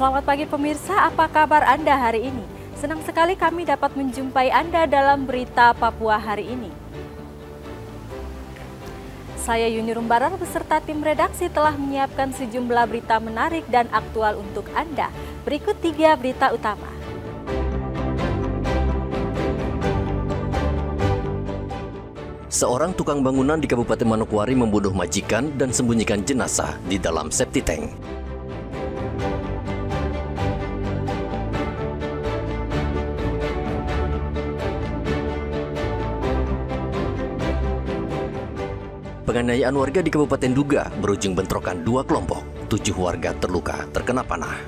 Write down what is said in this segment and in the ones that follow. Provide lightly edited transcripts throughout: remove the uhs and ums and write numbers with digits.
Selamat pagi pemirsa, apa kabar Anda hari ini? Senang sekali kami dapat menjumpai Anda dalam berita Papua hari ini. Saya Yuni Rumbarar beserta tim redaksi telah menyiapkan sejumlah berita menarik dan aktual untuk Anda. Berikut 3 berita utama. Seorang tukang bangunan di Kabupaten Manokwari membunuh majikan dan sembunyikan jenazah di dalam septic tank. Penganiayaan warga di Kabupaten Duga berujung bentrokan 2 kelompok. 7 warga terluka terkena panah.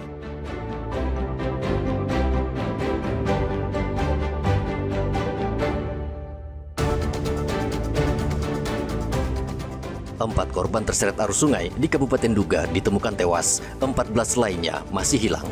Empat korban terseret arus sungai di Kabupaten Duga ditemukan tewas, 14 lainnya masih hilang.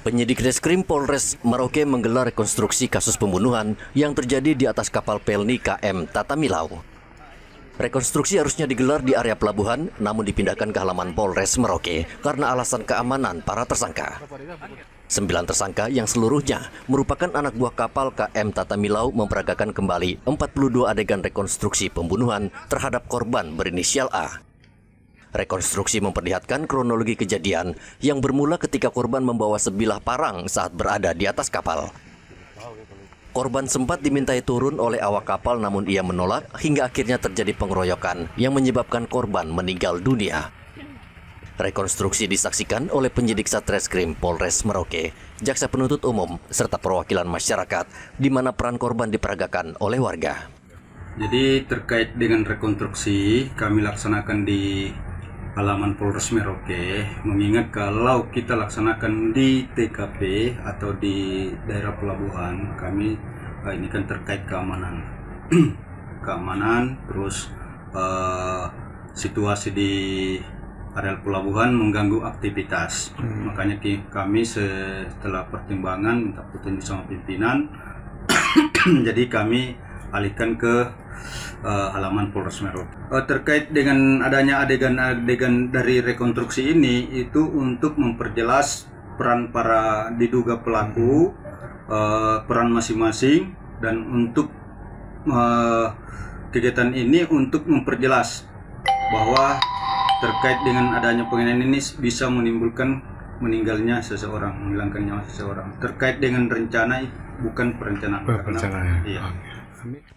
Penyidik Reskrim Polres Merauke menggelar rekonstruksi kasus pembunuhan yang terjadi di atas kapal Pelni KM Tatamilau. Rekonstruksi harusnya digelar di area pelabuhan, namun dipindahkan ke halaman Polres Merauke karena alasan keamanan para tersangka. 9 tersangka yang seluruhnya merupakan anak buah kapal KM Tatamilau memperagakan kembali 42 adegan rekonstruksi pembunuhan terhadap korban berinisial A. Rekonstruksi memperlihatkan kronologi kejadian yang bermula ketika korban membawa sebilah parang saat berada di atas kapal. Korban sempat dimintai turun oleh awak kapal namun ia menolak hingga akhirnya terjadi pengeroyokan yang menyebabkan korban meninggal dunia. Rekonstruksi disaksikan oleh penyidik Satreskrim Polres Merauke, jaksa penuntut umum, serta perwakilan masyarakat di mana peran korban diperagakan oleh warga. Jadi terkait dengan rekonstruksi kami laksanakan di halaman Polres Merauke, mengingat kalau kita laksanakan di TKP atau di daerah pelabuhan, kami ini kan terkait keamanan, terus situasi di area pelabuhan mengganggu aktivitas. Makanya kami setelah pertimbangan minta petunjuk sama pimpinan, jadi kami alihkan ke halaman Polres Merauke. Terkait dengan adanya adegan-adegan dari rekonstruksi ini itu untuk memperjelas peran para diduga pelaku, peran masing-masing, dan untuk kegiatan ini untuk memperjelas bahwa terkait dengan adanya penganiayaan ini bisa menimbulkan meninggalnya seseorang, menghilangkan nyawa seseorang. Terkait dengan rencana bukan perencanaan. Iya.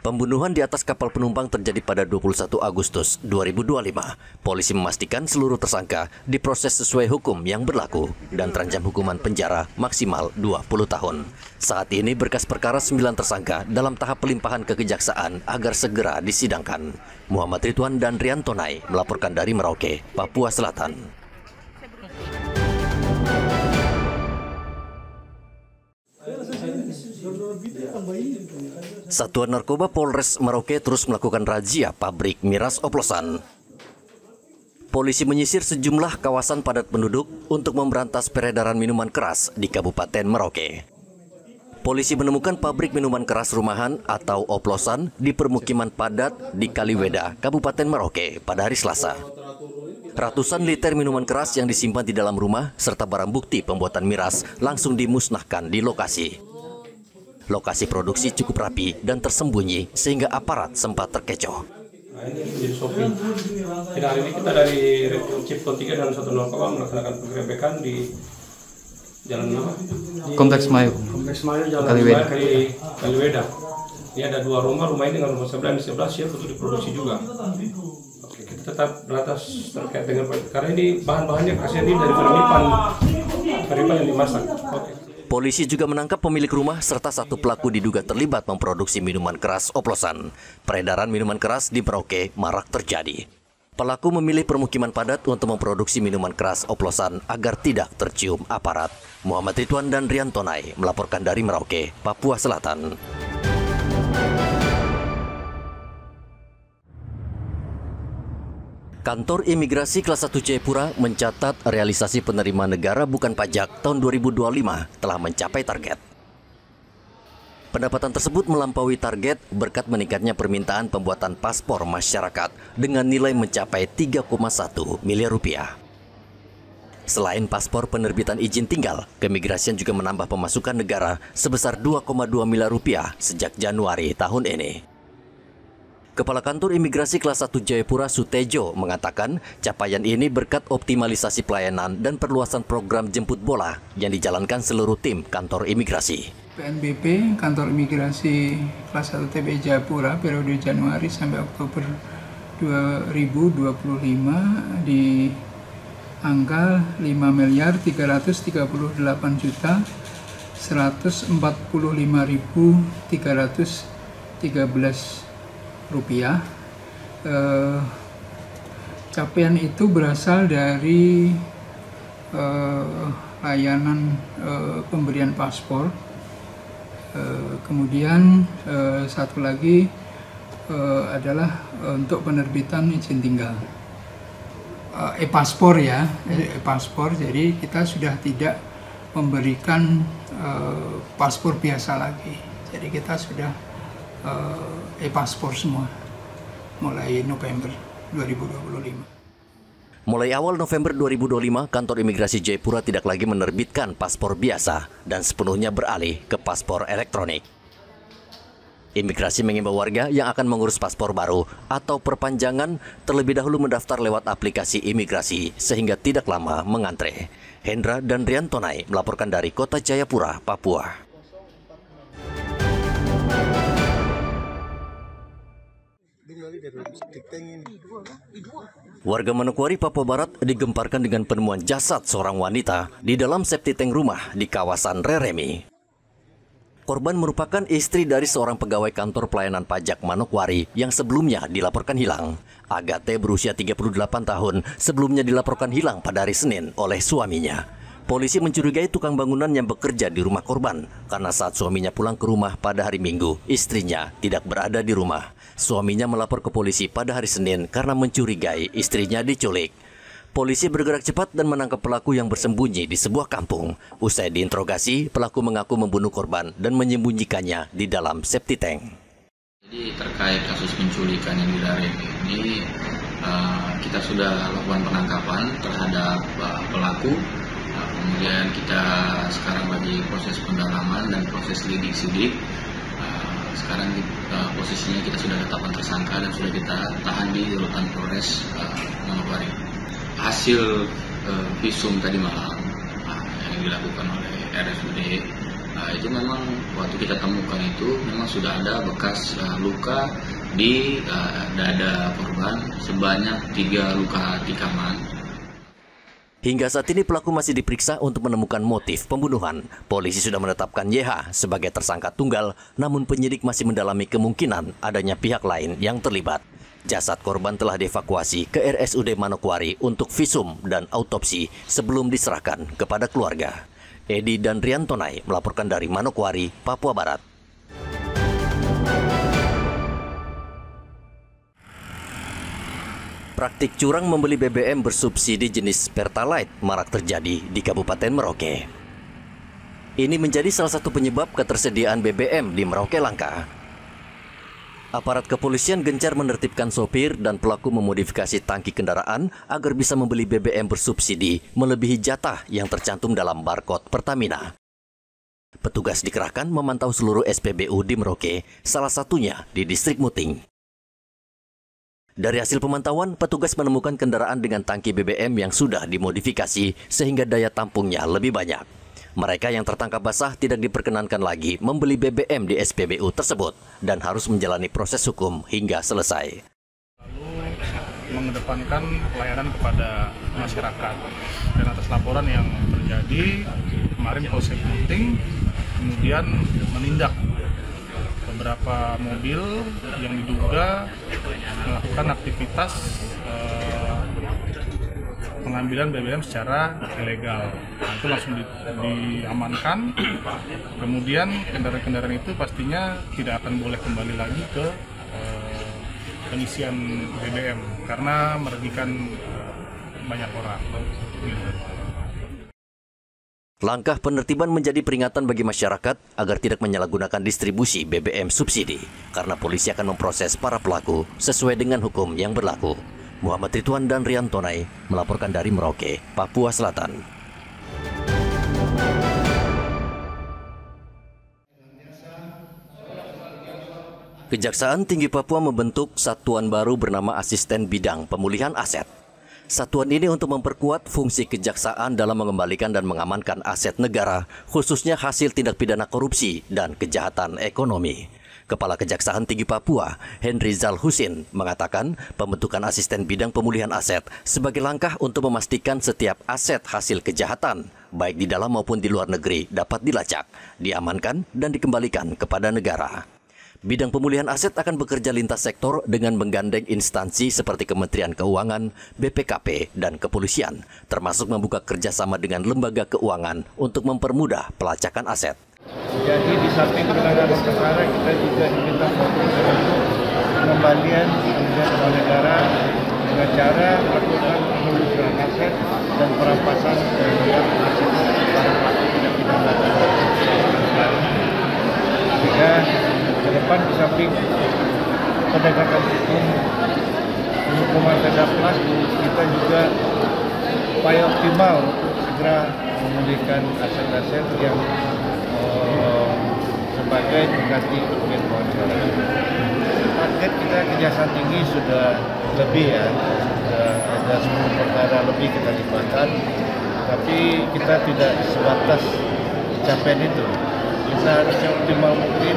Pembunuhan di atas kapal penumpang terjadi pada 21 Agustus 2025. Polisi memastikan seluruh tersangka diproses sesuai hukum yang berlaku dan terancam hukuman penjara maksimal 20 tahun. Saat ini berkas perkara 9 tersangka dalam tahap pelimpahan ke kejaksaan agar segera disidangkan. Muhammad Ridwan dan Rian Tonai melaporkan dari Merauke, Papua Selatan. Satuan Narkoba Polres Merauke terus melakukan razia pabrik miras oplosan. Polisi menyisir sejumlah kawasan padat penduduk untuk memberantas peredaran minuman keras di Kabupaten Merauke. Polisi menemukan pabrik minuman keras rumahan atau oplosan di permukiman padat di Kaliweda, Kabupaten Merauke pada hari Selasa. Ratusan liter minuman keras yang disimpan di dalam rumah serta barang bukti pembuatan miras langsung dimusnahkan di lokasi. Lokasi produksi cukup rapi dan tersembunyi sehingga aparat sempat terkecoh. Nah, ini menjadi Sopi. Dan hari ini kita dari Cipto 3 dan 1 Narkoba melaksanakan penggerebekan di Jalan apa? Kompleks Mayu. Kompleks Mayu, Jalan Kaliweda. Kaliweda. Ini ada 2 rumah ini dengan rumah sebelah di sebelah siap untuk diproduksi juga. Oke, kita tetap beratas terkait dengan karena ini bahan-bahannya kasihan ini dari Feripan yang dimasak. Oke. Polisi juga menangkap pemilik rumah serta 1 pelaku diduga terlibat memproduksi minuman keras oplosan. Peredaran minuman keras di Merauke marak terjadi. Pelaku memilih permukiman padat untuk memproduksi minuman keras oplosan agar tidak tercium aparat. Muhammad Ridwan dan Rian Tonai melaporkan dari Merauke, Papua Selatan. Kantor Imigrasi Kelas 1 Jayapura mencatat realisasi penerimaan negara bukan pajak tahun 2025 telah mencapai target. Pendapatan tersebut melampaui target berkat meningkatnya permintaan pembuatan paspor masyarakat dengan nilai mencapai 3,1 miliar rupiah. Selain paspor penerbitan izin tinggal, keimigrasian juga menambah pemasukan negara sebesar 2,2 miliar rupiah sejak Januari tahun ini. Kepala Kantor Imigrasi Kelas 1 Jayapura Sutejo mengatakan capaian ini berkat optimalisasi pelayanan dan perluasan program jemput bola yang dijalankan seluruh tim kantor imigrasi. PNBP Kantor Imigrasi Kelas 1 TPI Jayapura periode Januari sampai Oktober 2025 di angka 5.338.145.313 rupiah. Capaian itu berasal dari layanan pemberian paspor. Kemudian satu lagi adalah untuk penerbitan izin tinggal. E-paspor ya, e-paspor. Jadi kita sudah tidak memberikan paspor biasa lagi. Jadi kita sudah e-paspor semua mulai November 2025. Mulai awal November 2025, Kantor Imigrasi Jayapura tidak lagi menerbitkan paspor biasa dan sepenuhnya beralih ke paspor elektronik. Imigrasi mengimbau warga yang akan mengurus paspor baru atau perpanjangan terlebih dahulu mendaftar lewat aplikasi imigrasi sehingga tidak lama mengantre. Hendra dan Riantonai melaporkan dari Kota Jayapura, Papua. Warga Manokwari, Papua Barat digemparkan dengan penemuan jasad seorang wanita di dalam septic tank rumah di kawasan Reremi. Korban merupakan istri dari seorang pegawai kantor pelayanan pajak Manokwari yang sebelumnya dilaporkan hilang. Agate berusia 38 tahun sebelumnya dilaporkan hilang pada hari Senin oleh suaminya. Polisi mencurigai tukang bangunan yang bekerja di rumah korban karena saat suaminya pulang ke rumah pada hari Minggu, istrinya tidak berada di rumah. Suaminya melapor ke polisi pada hari Senin karena mencurigai istrinya diculik. Polisi bergerak cepat dan menangkap pelaku yang bersembunyi di sebuah kampung. Usai diinterogasi, pelaku mengaku membunuh korban dan menyembunyikannya di dalam septic tank. Jadi terkait kasus penculikan yang di ini, kita sudah lakukan penangkapan terhadap pelaku. Kemudian kita sekarang lagi proses pendalaman dan proses lidik-sidik. Sekarang posisinya kita sudah tetapkan tersangka dan sudah kita tahan di rutan Polres Manokwari. Hasil visum tadi malam yang dilakukan oleh RSUD itu memang waktu kita temukan itu memang sudah ada bekas luka di dada korban sebanyak 3 luka tikaman. Hingga saat ini pelaku masih diperiksa untuk menemukan motif pembunuhan. Polisi sudah menetapkan YH sebagai tersangka tunggal, namun penyidik masih mendalami kemungkinan adanya pihak lain yang terlibat. Jasad korban telah dievakuasi ke RSUD Manokwari untuk visum dan autopsi sebelum diserahkan kepada keluarga. Edi dan Riantonai melaporkan dari Manokwari, Papua Barat. Praktik curang membeli BBM bersubsidi jenis Pertalite marak terjadi di Kabupaten Merauke. Ini menjadi salah satu penyebab ketersediaan BBM di Merauke langka. Aparat kepolisian gencar menertibkan sopir dan pelaku memodifikasi tangki kendaraan agar bisa membeli BBM bersubsidi melebihi jatah yang tercantum dalam barcode Pertamina. Petugas dikerahkan memantau seluruh SPBU di Merauke, salah satunya di Distrik Muting. Dari hasil pemantauan, petugas menemukan kendaraan dengan tangki BBM yang sudah dimodifikasi sehingga daya tampungnya lebih banyak. Mereka yang tertangkap basah tidak diperkenankan lagi membeli BBM di SPBU tersebut dan harus menjalani proses hukum hingga selesai. Lalu mengedepankan pelayanan kepada masyarakat. Dan atas laporan yang terjadi, kemarin Polsek Muting kemudian menindak beberapa mobil yang diduga melakukan aktivitas pengambilan BBM secara ilegal. Nah, itu langsung diamankan. Kemudian kendaraan-kendaraan itu pastinya tidak akan boleh kembali lagi ke pengisian BBM. karena merugikan banyak orang. Gitu. Langkah penertiban menjadi peringatan bagi masyarakat agar tidak menyalahgunakan distribusi BBM subsidi, karena polisi akan memproses para pelaku sesuai dengan hukum yang berlaku. Muhammad Ridwan dan Rian Tonai melaporkan dari Merauke, Papua Selatan. Kejaksaan Tinggi Papua membentuk satuan baru bernama Asisten Bidang Pemulihan Aset. Satuan ini untuk memperkuat fungsi kejaksaan dalam mengembalikan dan mengamankan aset negara, khususnya hasil tindak pidana korupsi dan kejahatan ekonomi. Kepala Kejaksaan Tinggi Papua, Henry Zal Husin, mengatakan pembentukan Asisten Bidang Pemulihan Aset sebagai langkah untuk memastikan setiap aset hasil kejahatan, baik di dalam maupun di luar negeri, dapat dilacak, diamankan, dan dikembalikan kepada negara. Bidang pemulihan aset akan bekerja lintas sektor dengan menggandeng instansi seperti Kementerian Keuangan, BPKP, dan Kepolisian, termasuk membuka kerjasama dengan lembaga keuangan untuk mempermudah pelacakan aset. Jadi di samping penanganan perkara, kita juga diminta fokus untuk pengembalian kepada negara dengan cara melakukan penelusuran aset dan perampasan terhadap aset para pelaku tindak pidana. Sehingga ke depan di samping penegakan hukum, hukuman terhadap pelaku, kita juga upaya optimal untuk segera memulihkan aset-aset yang sebagai pengganti kerugian keuangan negara. Target kita Kejaksaan Tinggi sudah lebih ya, sudah ada 10 perkara lebih kita libatkan, tapi kita tidak sebatas capaian itu. Kita harus yang optimal mungkin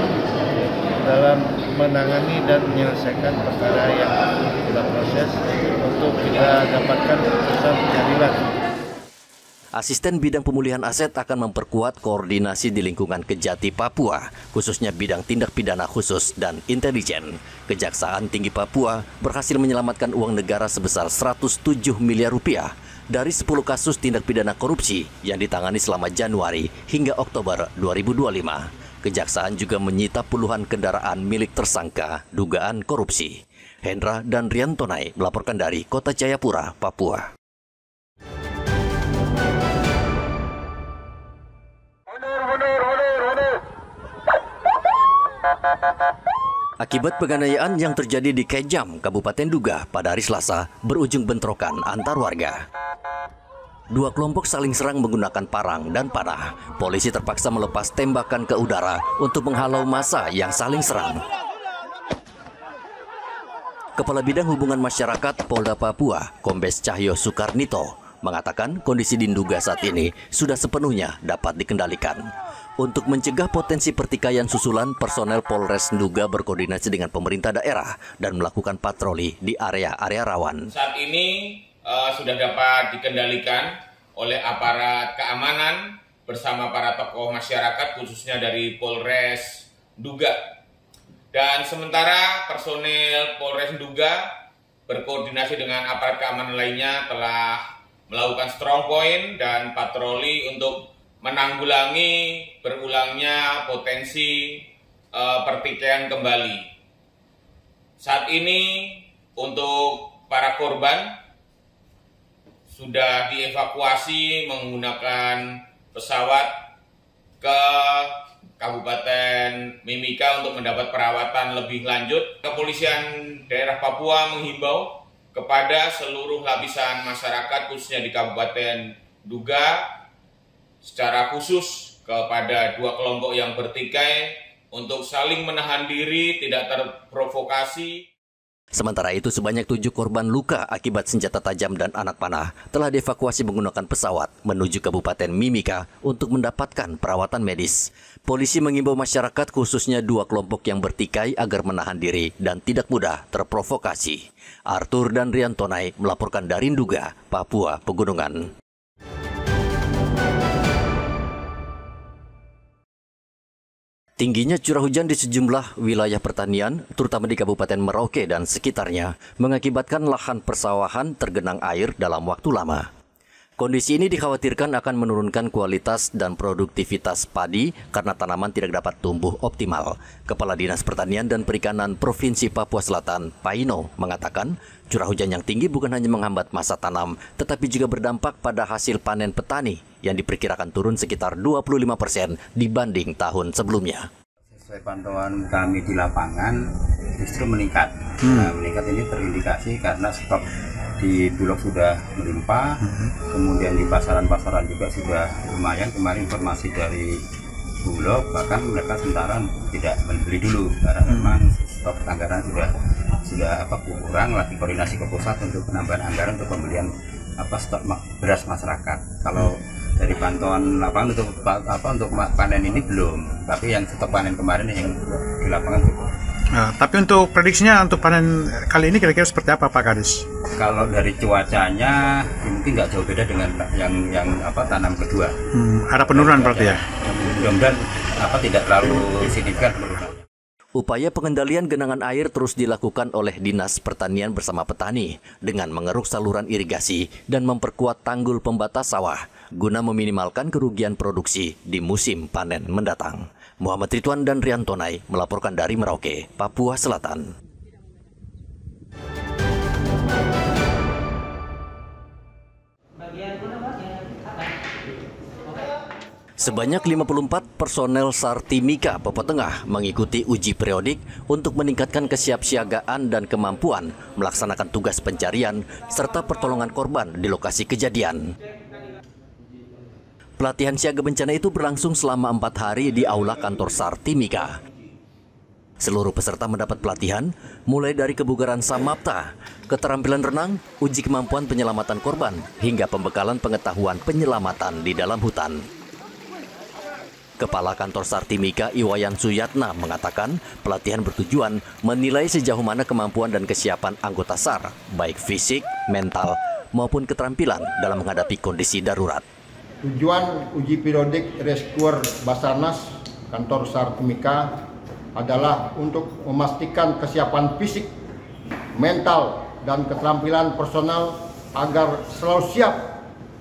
dalam menangani dan menyelesaikan perkara yang kita proses untuk kita dapatkan keputusan pengadilan. Asisten Bidang Pemulihan Aset akan memperkuat koordinasi di lingkungan Kejati Papua, khususnya bidang tindak pidana khusus dan intelijen. Kejaksaan Tinggi Papua berhasil menyelamatkan uang negara sebesar 107 miliar rupiah dari 10 kasus tindak pidana korupsi yang ditangani selama Januari hingga Oktober 2025. Kejaksaan juga menyita puluhan kendaraan milik tersangka dugaan korupsi. Hendra dan Rian Tonai melaporkan dari Kota Jayapura, Papua. Akibat penganiayaan yang terjadi di Kejam, Kabupaten Duga pada hari Selasa berujung bentrokan antar warga. Dua kelompok saling serang menggunakan parang dan panah. Polisi terpaksa melepas tembakan ke udara untuk menghalau massa yang saling serang. Kepala Bidang Hubungan Masyarakat Polda Papua, Kombes Cahyo Soekarnito, mengatakan kondisi di Nduga saat ini sudah sepenuhnya dapat dikendalikan. Untuk mencegah potensi pertikaian susulan, personel Polres Nduga berkoordinasi dengan pemerintah daerah dan melakukan patroli di area-area rawan. Saat ini sudah dapat dikendalikan oleh aparat keamanan bersama para tokoh masyarakat, khususnya dari Polres Nduga. Dan sementara personel Polres Nduga berkoordinasi dengan aparat keamanan lainnya telah melakukan strong point dan patroli untuk menanggulangi berulangnya potensi pertikaian kembali. Saat ini untuk para korban sudah dievakuasi menggunakan pesawat ke Kabupaten Mimika untuk mendapat perawatan lebih lanjut. Kepolisian daerah Papua menghimbau kepada seluruh lapisan masyarakat, khususnya di Kabupaten Nduga, secara khusus kepada dua kelompok yang bertikai untuk saling menahan diri, tidak terprovokasi. Sementara itu, sebanyak 7 korban luka akibat senjata tajam dan anak panah telah dievakuasi menggunakan pesawat menuju Kabupaten Mimika untuk mendapatkan perawatan medis. Polisi mengimbau masyarakat, khususnya dua kelompok yang bertikai, agar menahan diri dan tidak mudah terprovokasi. Arthur dan Rian Tonai melaporkan dari Nduga, Papua Pegunungan. Tingginya curah hujan di sejumlah wilayah pertanian, terutama di Kabupaten Merauke dan sekitarnya, mengakibatkan lahan persawahan tergenang air dalam waktu lama. Kondisi ini dikhawatirkan akan menurunkan kualitas dan produktivitas padi karena tanaman tidak dapat tumbuh optimal. Kepala Dinas Pertanian dan Perikanan Provinsi Papua Selatan, Paino, mengatakan curah hujan yang tinggi bukan hanya menghambat masa tanam, tetapi juga berdampak pada hasil panen petani yang diperkirakan turun sekitar 25% dibanding tahun sebelumnya. Sesuai pantauan kami di lapangan, justru meningkat. Nah, meningkat ini terindikasi karena stok di Bulog sudah melimpah, kemudian di pasaran-pasaran juga sudah lumayan. Kemarin informasi dari Bulog, bahkan mereka sementara tidak membeli dulu karena memang stok anggaran sudah kurang, lagi koordinasi ke pusat untuk penambahan anggaran untuk pembelian stok beras masyarakat. Kalau dari pantauan lapangan untuk panen ini belum, tapi yang stok panen kemarin yang di lapangan cukup. Nah, tapi untuk prediksinya untuk panen kali ini kira-kira seperti apa Pak Kadis? Kalau dari cuacanya mungkin nggak jauh beda dengan yang tanam kedua. Ada penurunan berarti ya? Mudah-mudahan tidak terlalu signifikan penurunan. Upaya pengendalian genangan air terus dilakukan oleh Dinas Pertanian bersama petani dengan mengeruk saluran irigasi dan memperkuat tanggul pembatas sawah guna meminimalkan kerugian produksi di musim panen mendatang. Muhammad Ridwan dan Rian Tonai melaporkan dari Merauke, Papua Selatan. Sebanyak 54 personel SAR Timika Papua Tengah mengikuti uji periodik untuk meningkatkan kesiapsiagaan dan kemampuan melaksanakan tugas pencarian serta pertolongan korban di lokasi kejadian. Pelatihan siaga bencana itu berlangsung selama 4 hari di aula kantor SAR Timika. Seluruh peserta mendapat pelatihan mulai dari kebugaran samapta, keterampilan renang, uji kemampuan penyelamatan korban, hingga pembekalan pengetahuan penyelamatan di dalam hutan. Kepala kantor SAR Timika Iwayan Suyatna mengatakan pelatihan bertujuan menilai sejauh mana kemampuan dan kesiapan anggota SAR, baik fisik, mental, maupun keterampilan dalam menghadapi kondisi darurat. Tujuan uji periodik rescuer Basarnas kantor SAR Timika adalah untuk memastikan kesiapan fisik, mental, dan keterampilan personal agar selalu siap,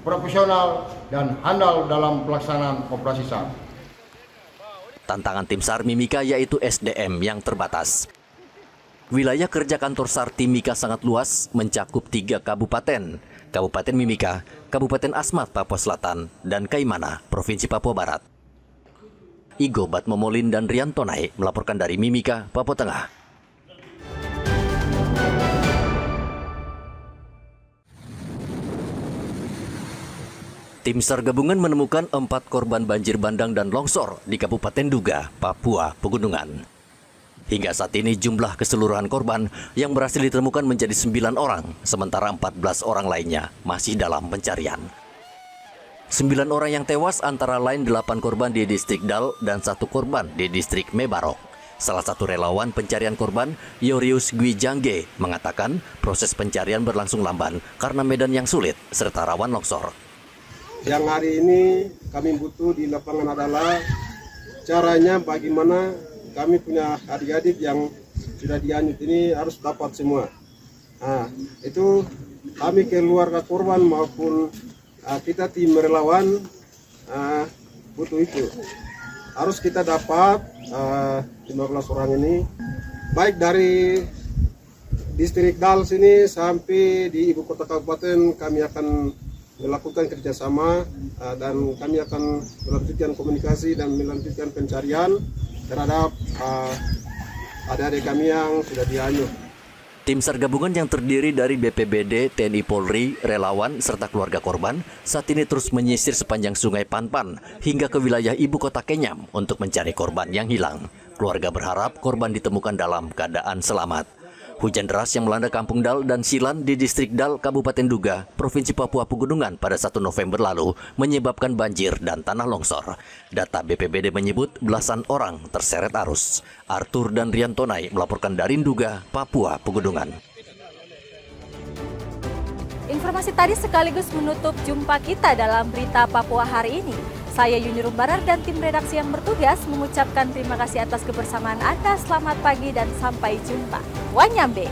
profesional, dan handal dalam pelaksanaan operasi SAR. Tantangan tim SAR Mimika yaitu SDM yang terbatas. Wilayah kerja kantor SAR Timika sangat luas, mencakup 3 kabupaten, Kabupaten Mimika, Kabupaten Asmat Papua Selatan, dan Kaimana, Provinsi Papua Barat. Igo Batmomolin dan Rian Tonai melaporkan dari Mimika, Papua Tengah. Tim SAR gabungan menemukan 4 korban banjir bandang dan longsor di Kabupaten Duga, Papua Pegunungan. Hingga saat ini jumlah keseluruhan korban yang berhasil ditemukan menjadi 9 orang, sementara 14 orang lainnya masih dalam pencarian. 9 orang yang tewas antara lain 8 korban di distrik Dal dan 1 korban di distrik Mebarok. Salah satu relawan pencarian korban, Yorius Gwijangge, mengatakan proses pencarian berlangsung lamban karena medan yang sulit serta rawan longsor. Yang hari ini kami butuh di lapangan adalah caranya bagaimana kami punya adik-adik yang sudah dianyut ini harus dapat semua. Nah, itu kami keluarga korban maupun kita tim relawan butuh itu. Harus kita dapat 15 orang ini, baik dari distrik Dal sini sampai di ibu kota kabupaten kami akan melakukan kerjasama dan kami akan melanjutkan komunikasi dan melanjutkan pencarian terhadap adik-adik kami yang sudah dianyut. Tim SAR gabungan yang terdiri dari BPBD, TNI Polri, relawan, serta keluarga korban saat ini terus menyisir sepanjang sungai Panpan hingga ke wilayah ibu kota Kenyam untuk mencari korban yang hilang. Keluarga berharap korban ditemukan dalam keadaan selamat. Hujan deras yang melanda Kampung Dal dan Silan di distrik Dal, Kabupaten Duga, Provinsi Papua Pegunungan pada 1 November lalu menyebabkan banjir dan tanah longsor. Data BPBD menyebut belasan orang terseret arus. Arthur dan Rian Tonai melaporkan dari Duga, Papua Pegunungan. Informasi tadi sekaligus menutup jumpa kita dalam Berita Papua hari ini. Saya Yuni Rumbarar dan tim redaksi yang bertugas mengucapkan terima kasih atas kebersamaan Anda. Selamat pagi dan sampai jumpa. Wanyambe.